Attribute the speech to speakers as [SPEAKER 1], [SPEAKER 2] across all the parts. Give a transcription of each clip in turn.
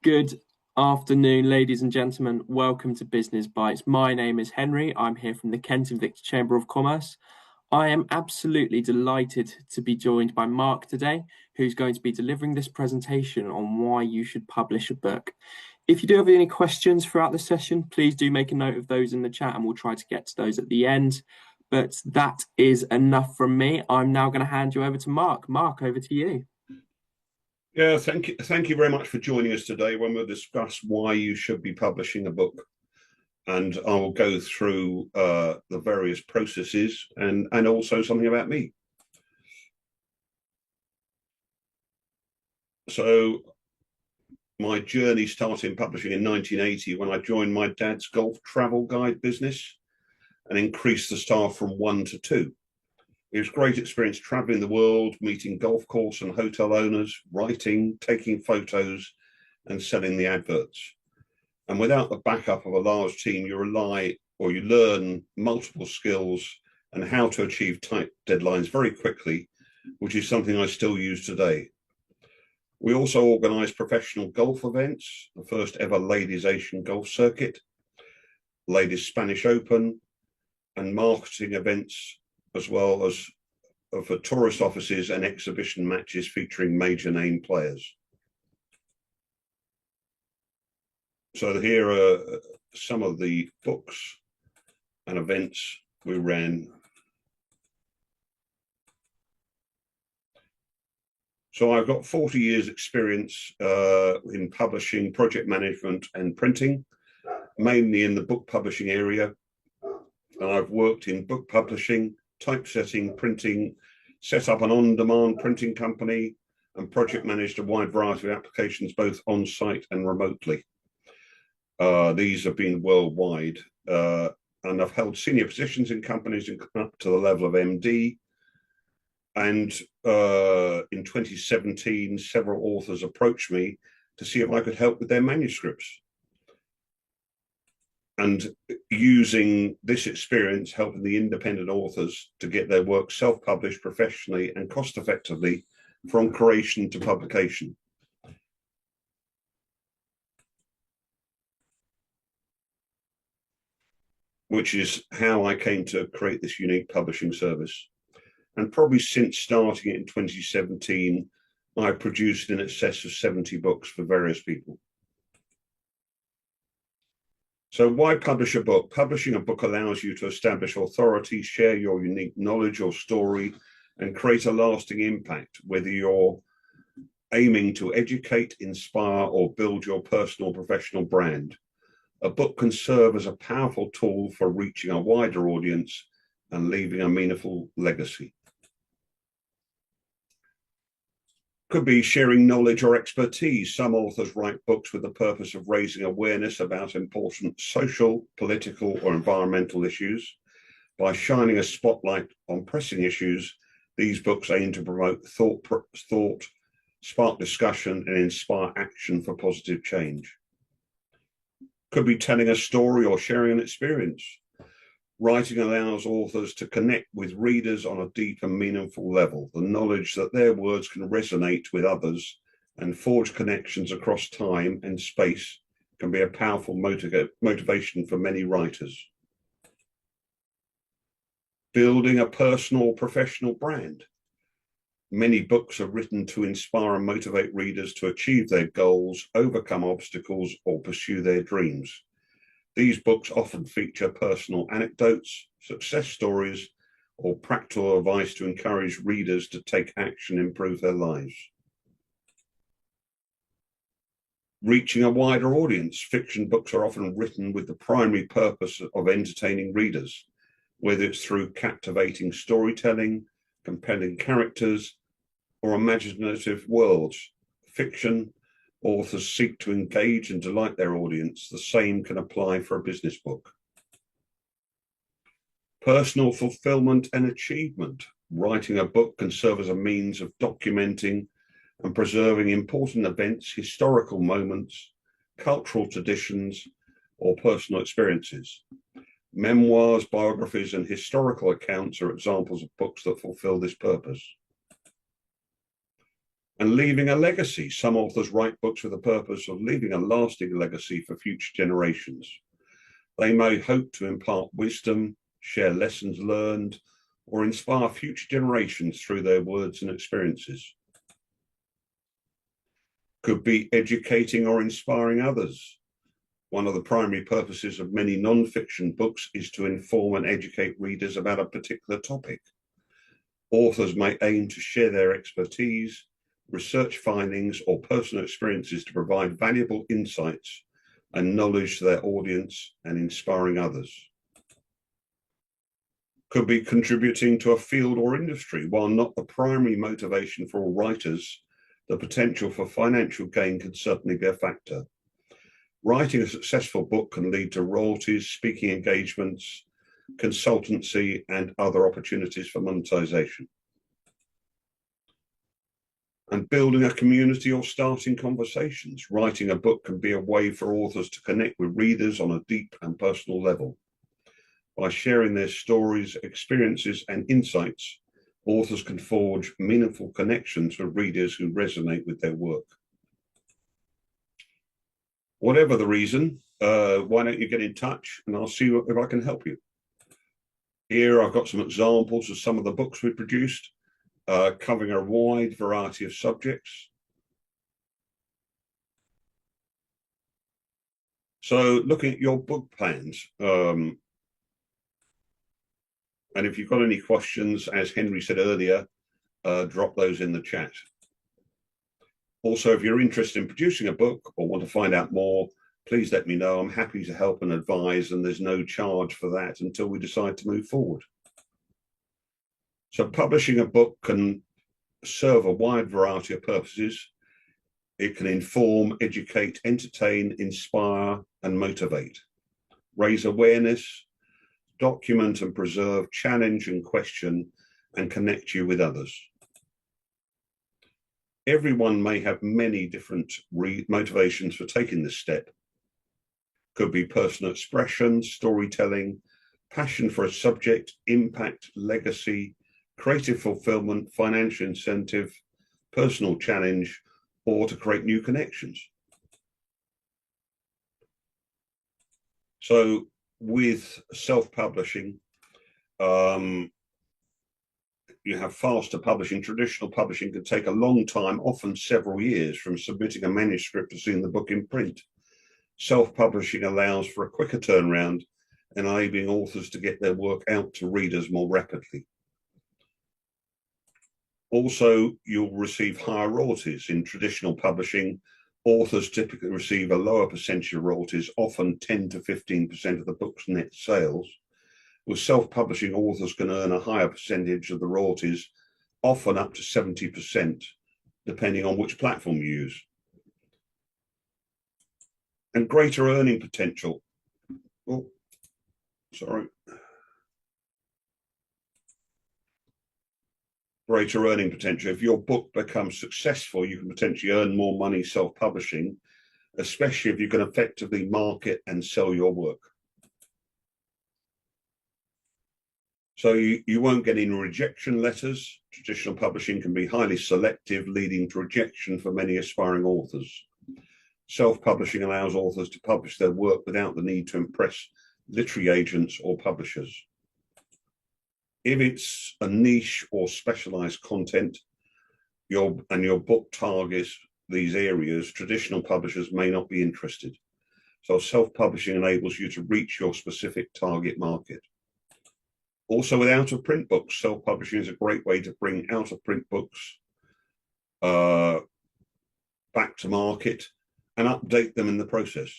[SPEAKER 1] Good afternoon, ladies and gentlemen. Welcome to Business Bites. My name is Henry. I'm here from the Kent Invicta Chamber of Commerce. I am absolutely delighted to be joined by Mark today, who's going to be delivering this presentation on why you should publish a book. If you do have any questions throughout the session, please do make a note of those in the chat and we'll try to get to those at the end. But that is enough from me. I'm now going to hand you over to Mark. Mark, over to you.
[SPEAKER 2] Yeah, thank you. Thank you very much for joining us today when we'll discuss why you should be publishing a book. And I will go through the various processes and also something about me. So my journey started in publishing in 1980 when I joined my dad's golf travel guide business and increased the staff from 1 to 2. It was a great experience traveling the world, meeting golf course and hotel owners, writing, taking photos, and selling the adverts. And without the backup of a large team, you learn multiple skills and how to achieve tight deadlines very quickly, which is something I still use today. We also organise professional golf events, the first ever Ladies Asian Golf Circuit, Ladies Spanish Open, and marketing events, as well as for tourist offices and exhibition matches featuring major name players. So here are some of the books and events we ran. So I've got 40 years experience in publishing, project management and printing, mainly in the book publishing area. And I've worked in book publishing, typesetting, printing, set up an on-demand printing company, and project managed a wide variety of applications, both on-site and remotely. These have been worldwide, and I've held senior positions in companies up to the level of MD. And in 2017, several authors approached me to see if I could help with their manuscripts. And using this experience, helping the independent authors to get their work self-published professionally and cost-effectively from creation to publication. Which is how I came to create this unique publishing service. And probably since starting it in 2017, I've produced in excess of 70 books for various people. So why publish a book? Publishing a book allows you to establish authority, share your unique knowledge or story, and create a lasting impact, whether you're aiming to educate, inspire, or build your personal professional brand. A book can serve as a powerful tool for reaching a wider audience and leaving a meaningful legacy. Could be sharing knowledge or expertise. Some authors write books with the purpose of raising awareness about important social, political, or environmental issues. By shining a spotlight on pressing issues, these books aim to promote thought, spark discussion, and inspire action for positive change. Could be telling a story or sharing an experience. Writing allows authors to connect with readers on a deep and meaningful level. The knowledge that their words can resonate with others and forge connections across time and space can be a powerful motivation for many writers. Building a personal professional brand. Many books are written to inspire and motivate readers to achieve their goals, overcome obstacles, or pursue their dreams. These books often feature personal anecdotes, success stories, or practical advice to encourage readers to take action and improve their lives. Reaching a wider audience. Fiction books are often written with the primary purpose of entertaining readers, whether it's through captivating storytelling, compelling characters, or imaginative worlds. Fiction authors seek to engage and delight their audience. The same can apply for a business book. Personal fulfillment and achievement. Writing a book can serve as a means of documenting and preserving important events, historical moments, cultural traditions, or personal experiences. Memoirs, biographies, and historical accounts are examples of books that fulfill this purpose. And leaving a legacy. Some authors write books with the purpose of leaving a lasting legacy for future generations. They may hope to impart wisdom, share lessons learned, or inspire future generations through their words and experiences. Could be educating or inspiring others. One of the primary purposes of many non-fiction books is to inform and educate readers about a particular topic. Authors may aim to share their expertise, research findings, or personal experiences to provide valuable insights and knowledge to their audience and inspiring others. Could be contributing to a field or industry. While not the primary motivation for all writers, the potential for financial gain can certainly be a factor. Writing a successful book can lead to royalties, speaking engagements, consultancy, and other opportunities for monetization. And building a community or starting conversations. Writing a book can be a way for authors to connect with readers on a deep and personal level. By sharing their stories, experiences, and insights, authors can forge meaningful connections with readers who resonate with their work. Whatever the reason, why don't you get in touch and I'll see if I can help you. Here I've got some examples of some of the books we've produced, covering a wide variety of subjects. So looking at your book plans, and if you've got any questions, as Henry said earlier, drop those in the chat. Also, if you're interested in producing a book or want to find out more, please let me know. I'm happy to help and advise, and there's no charge for that until we decide to move forward. So publishing a book can serve a wide variety of purposes. It can inform, educate, entertain, inspire, and motivate, raise awareness, document and preserve, challenge and question, and connect you with others. Everyone may have many different motivations for taking this step. Could be personal expression, storytelling, passion for a subject, impact, legacy, creative fulfillment, financial incentive, personal challenge, or to create new connections. So with self-publishing, you have faster publishing. Traditional publishing can take a long time, often several years, from submitting a manuscript to seeing the book in print. Self-publishing allows for a quicker turnaround, enabling authors to get their work out to readers more rapidly. Also, you'll receive higher royalties. In traditional publishing, authors typically receive a lower percentage of royalties, often 10 to 15% of the book's net sales. With self-publishing, authors can earn a higher percentage of the royalties, often up to 70%, depending on which platform you use. And greater earning potential. Oh, sorry. Greater earning potential. If your book becomes successful, you can potentially earn more money self-publishing, especially if you can effectively market and sell your work. So you won't get any rejection letters. Traditional publishing can be highly selective, leading to rejection for many aspiring authors. Self-publishing allows authors to publish their work without the need to impress literary agents or publishers. If it's a niche or specialized content, your book targets these areas, traditional publishers may not be interested. So self-publishing enables you to reach your specific target market. Also, with out-of-print books, self-publishing is a great way to bring out-of-print books back to market and update them in the process.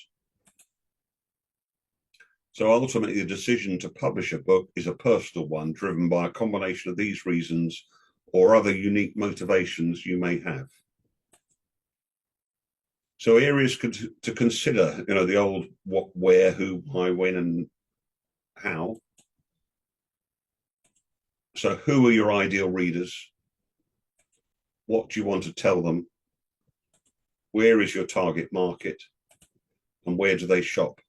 [SPEAKER 2] So ultimately, the decision to publish a book is a personal one, driven by a combination of these reasons or other unique motivations you may have. So areas to consider, the old what, where, who, why, when, and how. So who are your ideal readers? What do you want to tell them? Where is your target market? And where do they shop?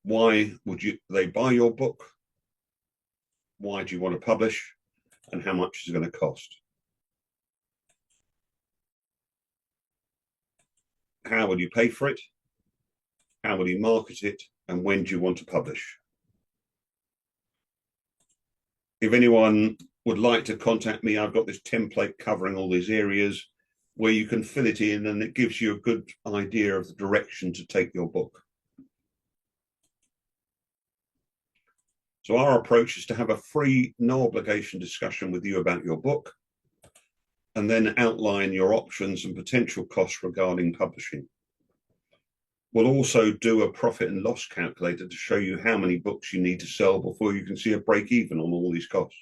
[SPEAKER 2] Why would they buy your book? Why do you want to publish? And how much is it going to cost? how will you pay for it, how will you market it, and when do you want to publish? If anyone would like to contact me, I've got this template covering all these areas where you can fill it in, and it gives you a good idea of the direction to take your book. So our approach is to have a free, no obligation discussion with you about your book, and then outline your options and potential costs regarding publishing. We'll also do a profit and loss calculator to show you how many books you need to sell before you can see a break even on all these costs.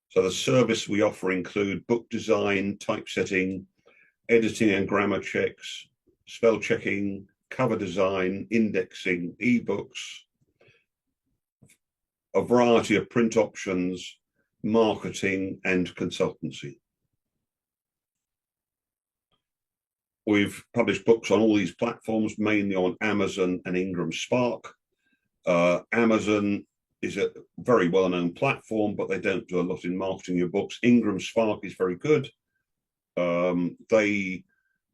[SPEAKER 2] So the service we offer include book design, typesetting, editing and grammar checks, spell checking, cover design, indexing, ebooks, a variety of print options, marketing, and consultancy. We've published books on all these platforms, mainly on Amazon and Ingram Spark. Amazon is a very well-known platform, but they don't do a lot in marketing your books. Ingram Spark is very good. They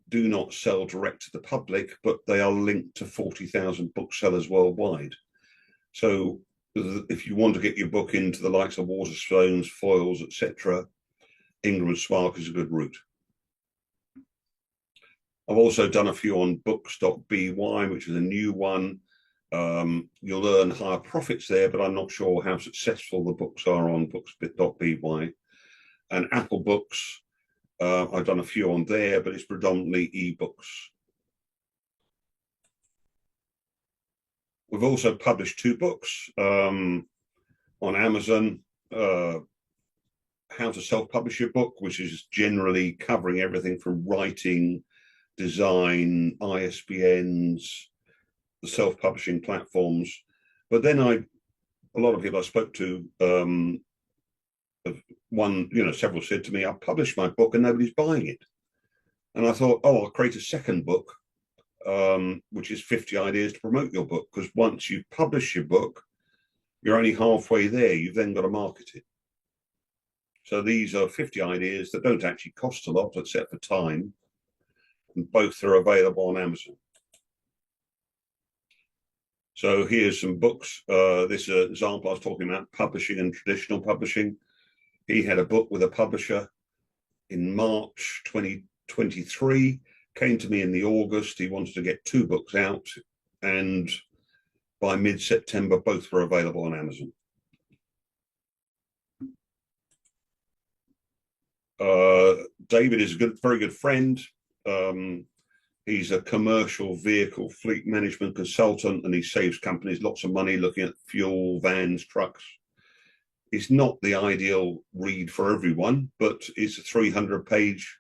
[SPEAKER 2] do not sell direct to the public, but they are linked to 40,000 booksellers worldwide. So if you want to get your book into the likes of Waterstones, Foils, etc., Ingram Spark is a good route. I've also done a few on books.by, which is a new one. You'll earn higher profits there, but I'm not sure how successful the books are on books.by. And Apple Books, I've done a few on there, but it's predominantly ebooks. We've also published 2 books on Amazon. How to self-publish your book, which is generally covering everything from writing, design, ISBNs, the self-publishing platforms. But then a lot of people I spoke to, several said to me, I've published my book and nobody's buying it. And I thought, I'll create a second book, which is 50 ideas to promote your book. Because once you publish your book, you're only halfway there. You've then got to market it. So these are 50 ideas that don't actually cost a lot, except for time. And both are available on Amazon. So here's some books. This is an example I was talking about, publishing and traditional publishing. He had a book with a publisher in March 2023, came to me in the August. He wanted to get 2 books out, and by mid-September, both were available on Amazon. David is a very good friend. He's a commercial vehicle fleet management consultant, and he saves companies lots of money looking at fuel, vans, trucks. It's not the ideal read for everyone, but it's a 300-page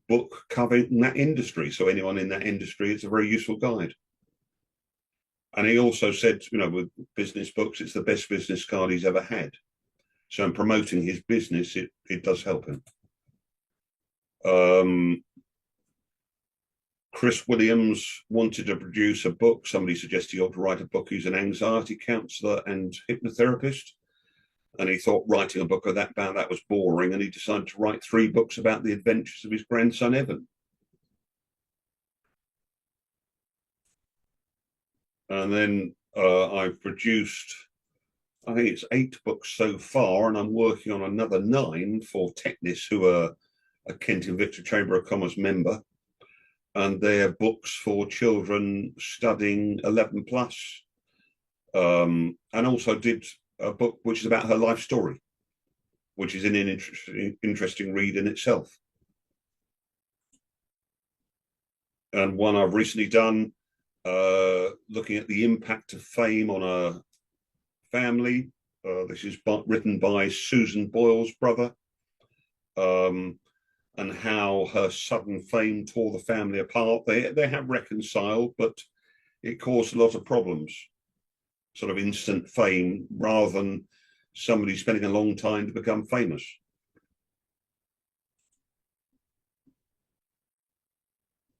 [SPEAKER 2] book covering that industry. So anyone in that industry, it's a very useful guide. And he also said, with business books, it's the best business card he's ever had. So in promoting his business, it does help him. Chris Williams wanted to produce a book. Somebody suggested he ought to write a book. He's an anxiety counsellor and hypnotherapist. And he thought writing a book about that was boring. And he decided to write 3 books about the adventures of his grandson, Evan. And then I've produced, I think it's 8 books so far. And I'm working on another 9 for Technis, who are a Kent Invicta Chamber of Commerce member. And they're books for children studying 11 plus. And also did a book which is about her life story, which is an interesting read in itself. And one I've recently done, looking at the impact of fame on a family. This is written by Susan Boyle's brother. And how her sudden fame tore the family apart. They have reconciled, but it caused a lot of problems. Sort of instant fame rather than somebody spending a long time to become famous.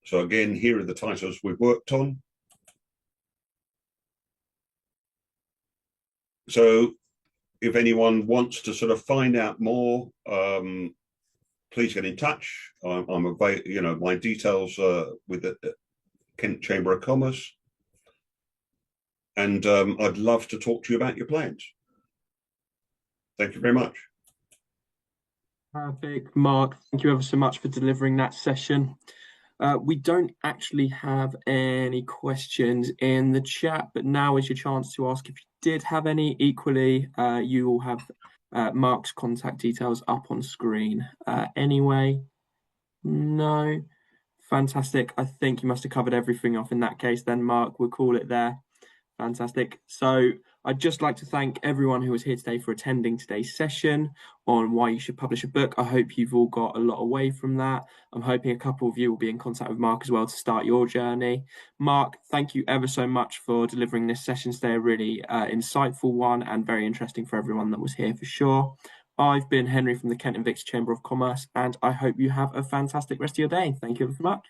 [SPEAKER 2] So again, here are the titles we've worked on. So if anyone wants to sort of find out more, please get in touch. I'm available. My details with the Kent Chamber of Commerce, and I'd love to talk to you about your plans. Thank you very much.
[SPEAKER 1] Perfect. Mark, thank you ever so much for delivering that session. We don't actually have any questions in the chat, but now is your chance to ask if you did have any. Equally, you will have Mark's contact details up on screen. Anyway, no. Fantastic. I think you must have covered everything off in that case then, Mark. We'll call it there. Fantastic. So I'd just like to thank everyone who was here today for attending today's session on why you should publish a book. I hope you've all got a lot away from that. I'm hoping a couple of you will be in contact with Mark as well to start your journey. Mark, thank you ever so much for delivering this session today. A really insightful one and very interesting for everyone that was here for sure. I've been Henry from the Kent Invicta Chamber of Commerce, and I hope you have a fantastic rest of your day. Thank you ever so much.